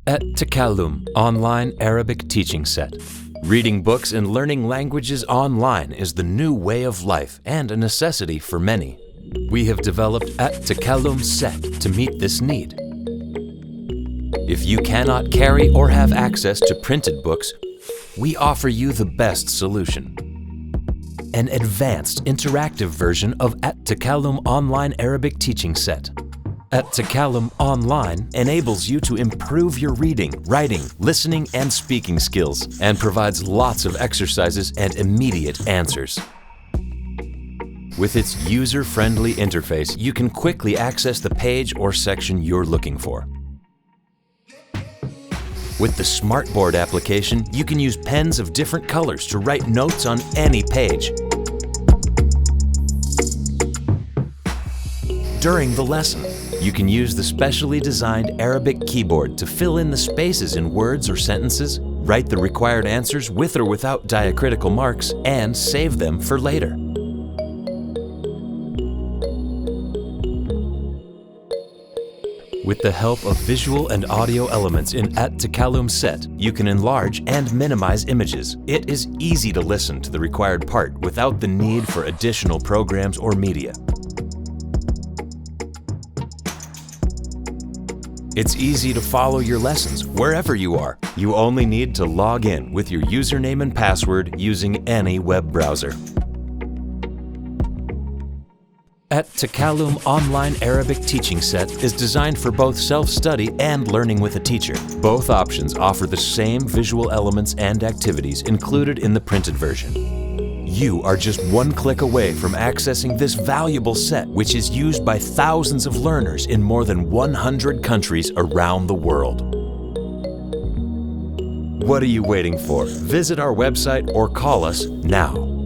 Attakallum Online Arabic Teaching Set. Reading books and learning languages online is the new way of life and a necessity for many. We have developed Attakallum Set to meet this need. If you cannot carry or have access to printed books, we offer you the best solution. An advanced interactive version of Attakallum Online Arabic Teaching Set. Attakallum Online enables you to improve your reading, writing, listening, and speaking skills, and provides lots of exercises and immediate answers. With its user-friendly interface, you can quickly access the page or section you're looking for. With the Smartboard application, you can use pens of different colors to write notes on any page. During the lesson, you can use the specially designed Arabic keyboard to fill in the spaces in words or sentences, write the required answers with or without diacritical marks, and save them for later. With the help of visual and audio elements in Attakallum Set, you can enlarge and minimize images. It is easy to listen to the required part without the need for additional programs or media. It's easy to follow your lessons wherever you are. You only need to log in with your username and password using any web browser. Attakallum Online Arabic Teaching Set is designed for both self-study and learning with a teacher. Both options offer the same visual elements and activities included in the printed version. You are just one click away from accessing this valuable set, which is used by thousands of learners in more than 100 countries around the world. What are you waiting for? Visit our website or call us now.